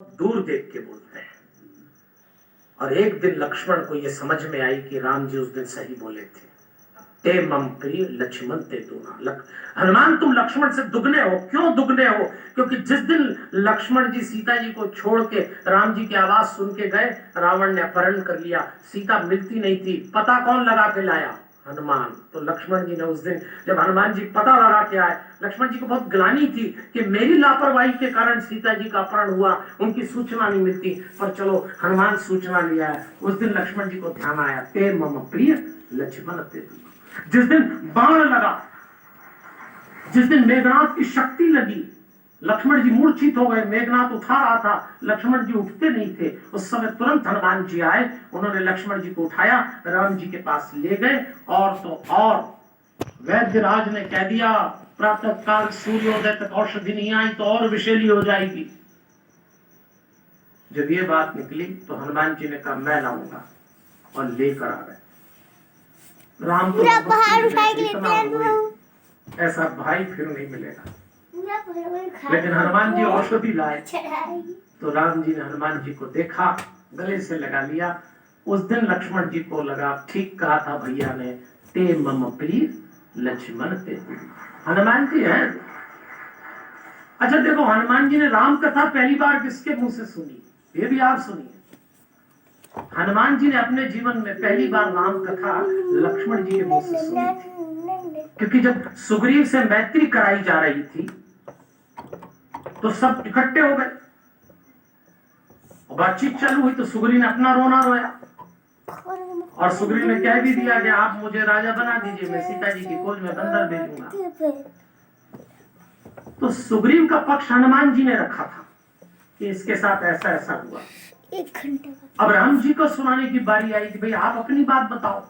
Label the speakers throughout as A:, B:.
A: दूर देख के बोलते हैं। और एक दिन लक्ष्मण को यह समझ में आई कि राम जी उस दिन सही बोले थे। ते मम प्रिय लक्ष्मण ते दूना। हनुमान तुम लक्ष्मण से दुगने हो। क्यों दुगने हो? क्योंकि जिस दिन लक्ष्मण जी सीता जी को छोड़ के राम जी की आवाज सुन के गए, रावण ने अपहरण कर लिया। सीता मिलती नहीं थी। पता कौन लगा के लाया? हनुमान। तो लक्ष्मण जी ने उस दिन जब हनुमान जी पता लगा के आए, लक्ष्मण जी को बहुत ग्लानि थी कि मेरी लापरवाही के कारण सीता जी का अपहरण हुआ, उनकी सूचना नहीं मिलती। पर चलो हनुमान सूचना लिया है। उस दिन लक्ष्मण जी को ध्यान आया, ते मम प्रिय लक्ष्मण ते दूना। जिस दिन बाण लगा, जिस दिन मेघनाथ की शक्ति लगी, लक्ष्मण जी मूर्छित हो गए। मेघनाथ उठा रहा था, लक्ष्मण जी उठते नहीं थे। उस समय तुरंत हनुमान जी आए, उन्होंने लक्ष्मण जी को उठाया, राम जी के पास ले गए। और तो और वैद्यराज ने कह दिया, प्रातः काल सूर्योदय तक औषधि नहीं आई तो और विषैली हो जाएगी। जब ये बात निकली तो हनुमान जी ने कहा मैं लाऊंगा, और लेकर आ गए। राम तो ऐसा भाई फिर नहीं मिलेगा। लेकिन हनुमान जी औषधि लाए तो राम जी ने हनुमान जी को देखा, गले से लगा लिया। उस दिन लक्ष्मण जी को लगा ठीक कहा था भैया ने, ते मम प्रिय लक्ष्मण ते दूना। हनुमान जी है। अच्छा देखो, हनुमान जी ने राम कथा पहली बार किसके मुंह से सुनी? ये भी आप सुनिए। हनुमान जी ने अपने जीवन में पहली बार राम कथा लक्ष्मण जी के मुंह से सुनी थी। क्योंकि जब सुग्रीव से मैत्री कराई जा रही थी तो सब इकट्ठे हो गए, बातचीत चालू हुई तो सुग्रीव ने अपना रोना रोया। और सुग्रीव ने कह भी दिया कि आप मुझे राजा बना दीजिए, मैं सीता जी की खोज में बंदर भेजूंगा। तो सुग्रीव का पक्ष हनुमान जी ने रखा था कि इसके साथ ऐसा ऐसा हुआ। एक घंटे अब राम जी को सुनाने की बारी आई कि भाई आप अपनी बात बताओ।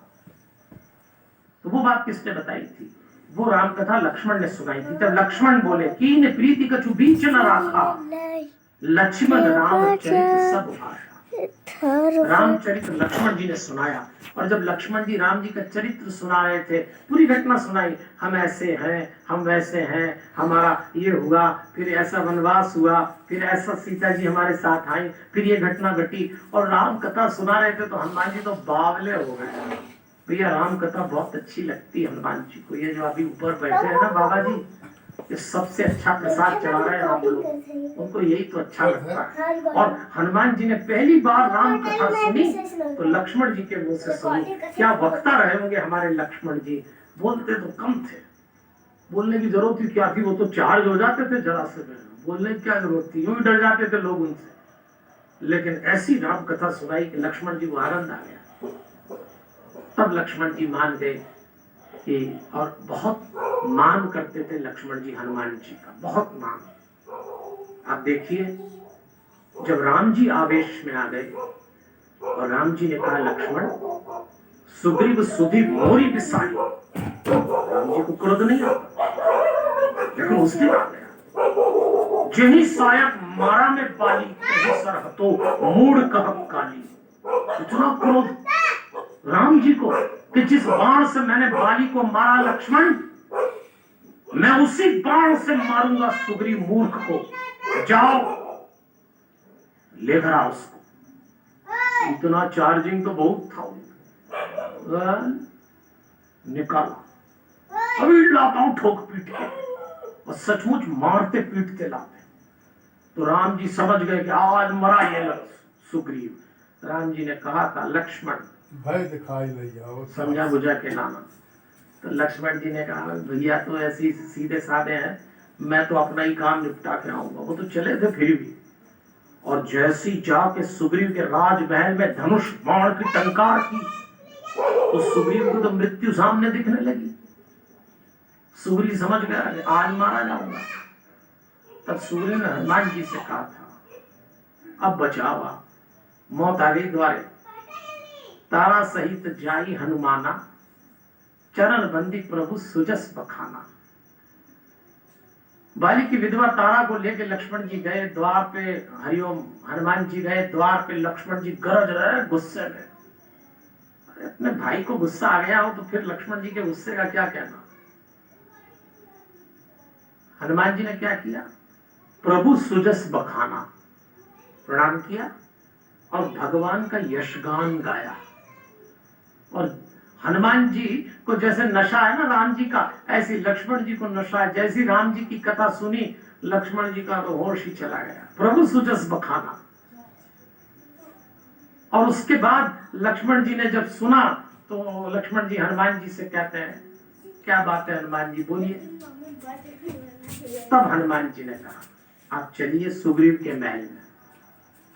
A: तो वो बात किसने बताई थी? वो राम कथा लक्ष्मण ने सुनाई थी। जब लक्ष्मण बोले कीन प्रीति कछु बीच न राखा, लक्ष्मण राम चरित सब भाषा। रामचरित्र लक्ष्मण जी ने सुनाया। और जब लक्ष्मण जी राम जी का चरित्र सुना रहे थे, पूरी घटना सुनाई, हम ऐसे हैं, हम वैसे हैं, हमारा ये हुआ, फिर ऐसा वनवास हुआ, फिर ऐसा सीता जी हमारे साथ आई, फिर ये घटना घटी। और राम कथा सुना रहे थे तो हनुमान जी तो बावले हो गए। भैया राम कथा बहुत अच्छी लगती है हनुमान जी को। ये जो अभी ऊपर बैठे हैं ना बाबा जी, ये सबसे अच्छा प्रसाद चढ़ा रहे हैं आप लोग, उनको यही तो अच्छा लगता है। और हनुमान जी ने पहली बार राम कथा सुनी तो लक्ष्मण जी के मुंह से सुनी। क्या वक्ता रहे होंगे हमारे लक्ष्मण जी। बोलते तो कम थे, बोलने की जरूरत ही क्या थी? वो तो चार्ज हो जाते थे जरा से, बोलने की क्या जरूरत थी? यूं ही डर जाते थे लोग उनसे। लेकिन ऐसी राम कथा सुनाई कि लक्ष्मण जी को आनंद आ गया। तब लक्ष्मण जी मान गए कि, और बहुत मान करते थे लक्ष्मण जी हनुमान जी का, बहुत मान। आप देखिए, जब राम जी आवेश में आ गए और राम जी ने कहा लक्ष्मण सुग्रीव सुधि मोरी बिसाई, राम जी को क्रोध नहीं आता, लेकिन उस दिन आ गया। जिन्हीं सायक मारा में बाली सरहतो मूड कह काली। इतना क्रोध राम जी को कि जिस बाण से मैंने बाली को मारा लक्ष्मण, मैं उसी बाण से मारूंगा सुग्रीव मूर्ख को। जाओ लेकर आओ उसको। इतना चार्जिंग तो बहुत था। निकाला, अभी लाता हूं ठोक पीट के, और सचमुच मारते पीटते लाते। तो राम जी समझ गए कि आज मरा ये सुग्रीव। राम जी ने कहा था लक्ष्मण
B: भय दिखाई ले जाओ,
A: समझा बुझा के लाना। तो लक्ष्मण जी ने कहा भैया तो ऐसे सीधे साधे हैं, मैं तो अपना ही काम निपटा के आऊंगा। वो तो चले थे फिर भी। और जैसी जाके सुग्रीव के राजमहल में धनुष बाण की टंकार की तो सुग्रीव को तो मृत्यु सामने दिखने लगी। सुग्रीव समझ गया कि आज मारा जाऊंगा। तब सुग्रीव ने हनुमान जी से कहा था अब बचावा, मौत आ गई द्वारे। तारा सहित जाई हनुमाना, चरण बंदी प्रभु सुजस बखाना। बाली की विधवा तारा को लेकर लक्ष्मण जी गए द्वार पे। हरिओम हनुमान जी गए द्वार पे, लक्ष्मण जी गरज रहे गुस्से में। अपने भाई को गुस्सा आ गया हो तो फिर लक्ष्मण जी के गुस्से का क्या कहना। हनुमान जी ने क्या किया? प्रभु सुजस बखाना, प्रणाम किया और भगवान का यशगान गाया। और हनुमान जी को जैसे नशा है ना राम जी का, ऐसे लक्ष्मण जी को नशा है। जैसी राम जी की कथा सुनी, लक्ष्मण जी का तो होश ही चला गया। प्रभु सुजस बखाना। और उसके बाद लक्ष्मण जी ने जब सुना तो लक्ष्मण जी हनुमान जी से कहते हैं, क्या बात है हनुमान जी, बोलिए। तब हनुमान जी ने कहा, आप चलिए सुग्रीव के महल में।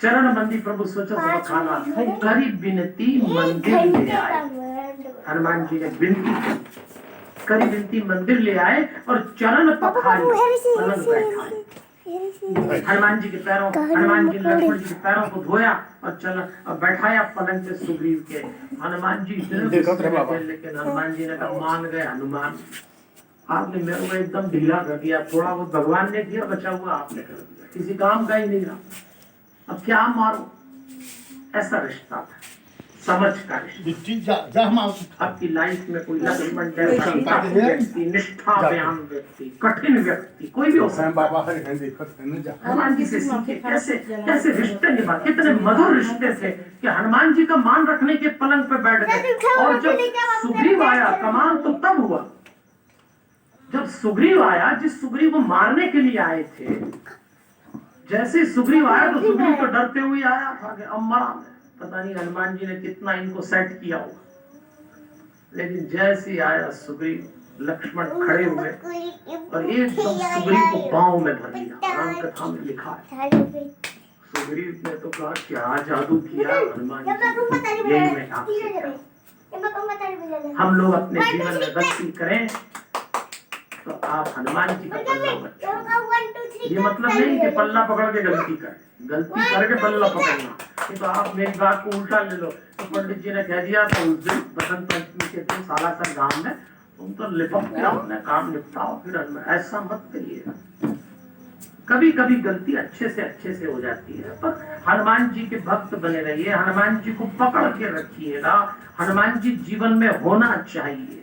A: चरण बंदी प्रभु सुजस बखाना, करी बिनती मंदिर ले आए। हनुमान जी ने विनती करी, विनती मंदिर ले आए और चरण पखारी पलंग बैठाए। हनुमान जी के पैरों, हनुमान जी लक्ष्मण जी के पैरों को धोया और चला और बैठाया पलंग पे सुग्रीव के। हनुमान जी लेकिन हनुमान जी ने कहा, मान गए हनुमान, आपने मेरे को एकदम ढीला कर दिया। थोड़ा बहुत भगवान ने किया, बचा हुआ आपने कर दिया, किसी काम का ही नहीं रहा। अब क्या मारो। ऐसा रिश्ता था, समझ का रिश्ता। आपकी लाइफ में कोई लक्ष्मण जैसा व्यक्ति, निष्ठावान व्यक्ति, कठिन व्यक्ति कोई भी हो सकता है। हनुमान जी से सीखे कैसे कैसे रिश्ते निभा, कितने मधुर रिश्ते थे कि हनुमान जी का मान रखने के पलंग पे बैठ गए। और जब सुग्रीव आया, कमाल तो तब हुआ जब सुग्रीव आया, जिस सुग्रीव को मारने के लिए आए थे। जैसे सुग्रीव आया तो सुग्रीव तो डरते हुए आया था कि अब मरा मैं। पता नहीं हनुमान जी ने कितना इनको सेट किया होगा। लेकिन जैसे आया सुग्रीव, लक्ष्मण खड़े हुए और एकदम सुग्रीव को पांव में धर लिया। राम कथा में लिखा है, सुग्रीव ने तो कहा, क्या जादू किया हनुमान जी। यही मैं आपसे कहूं, हम लोग अपने जीवन में गलती करें तो आप हनुमान जी का पल्ला मत छोड़ो। ये मतलब नहीं कि पल्ला पकड़ के गलती करें, गलती करके पल्ला पकड़ना। ये तो आप मेरी बात को उल्टा ले लो। तो पंडित जी ने कह दिया तो उस दिन बसंत पंचमी के दिन सालासर गांव में तुम तो लिपट के अपने काम निपटाओ, फिर ऐसा मत करिएगा। कभी कभी गलती अच्छे से हो जाती है, पर हनुमान जी के भक्त बने रहिए, हनुमान जी को पकड़ के रखिएगा। हनुमान जी जीवन में होना चाहिए।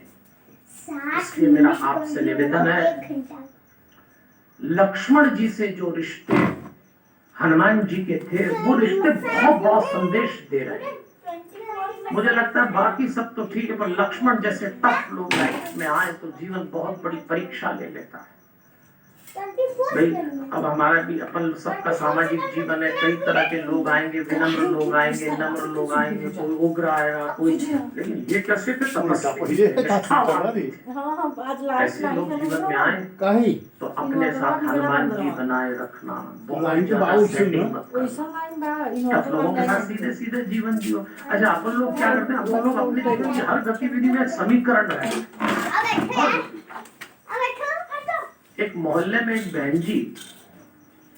A: इसलिए मेरा आपसे निवेदन है, लक्ष्मण जी से जो रिश्ते हनुमान जी के थे, वो रिश्ते बहुत बड़ा संदेश दे रहे हैं। मुझे लगता है बाकी सब तो ठीक है, पर लक्ष्मण जैसे टफ लोग लाइफ में आए तो जीवन बहुत बड़ी परीक्षा ले लेता है। भाई अब हमारा भी अपन सबका सामाजिक जीवन है, कई तरह के लोग आएंगे, विनम्र लोग आएंगे, नम्र लोग आएंगे, कोई उग्र आएगा, कोई, लेकिन ये कैसे थे तपस्या, ऐसे लोग जीवन में आए तो अपने साथ हनुमान जी बनाए रखना। बहुत ज्यादा सेटिंग मत करना, आप लोगों के साथ सीधे सीधे जीवन जियो। अच्छा अपन लोग क्या करते हैं, अपन लोग अपने जीवन की हर गतिविधि में समीकरण है। एक मोहल्ले में एक बहन जी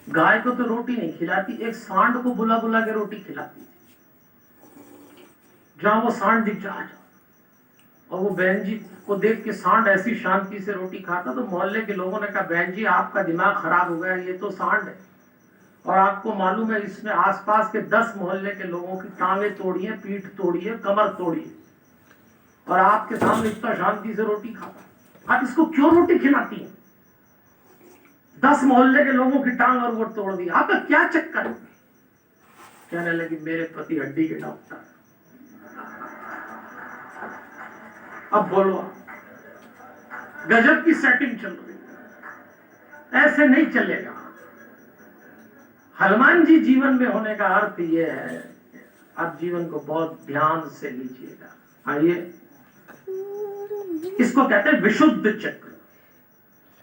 A: गाय को तो रोटी नहीं खिलाती, एक सांड को बुला बुला के रोटी खिलाती थी। जहां वो सांड दिख जाए और वो बहन जी को देख के सांड ऐसी शांति से रोटी खाता, तो मोहल्ले के लोगों ने कहा, बहन जी आपका दिमाग खराब हो गया, ये तो सांड है और आपको मालूम है इसने आसपास के 10 मोहल्ले के लोगों की टांगे तोड़ी है, पीठ तोड़ी है, कमर तोड़ी है, और आपके सामने इतना शांति से रोटी खाता, आप इसको क्यों रोटी खिलाती है? 10 मोहल्ले के लोगों की टांग और वो तोड़ दी, आपका क्या चक्कर है? कहने लगी, मेरे पति हड्डी के डॉक्टर। अब बोलो, गजब की सेटिंग चल रही है, ऐसे नहीं चलेगा। हनुमान जी जीवन में होने का अर्थ यह है, आप जीवन को बहुत ध्यान से लीजिएगा। आइए, इसको कहते हैं विशुद्ध चक्र,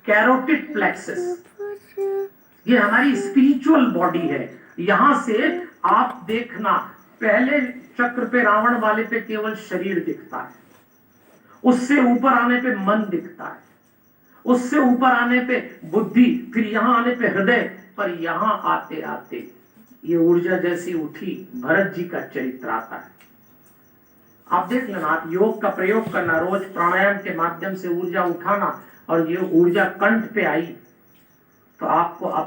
A: कैरोटिड प्लेक्सस। ये हमारी स्पिरिचुअल बॉडी है। यहां से आप देखना, पहले चक्र पे रावण वाले पे केवल शरीर दिखता है, उससे ऊपर आने पे मन दिखता है, उससे ऊपर आने पे बुद्धि, फिर यहां आने पे हृदय, पर यहां आते आते ये ऊर्जा जैसी उठी, भरत जी का चरित्र आता है। आप देख लेना, आप योग का प्रयोग करना, रोज प्राणायाम के माध्यम से ऊर्जा उठाना, और ये ऊर्जा कंठ पे आई तो आपको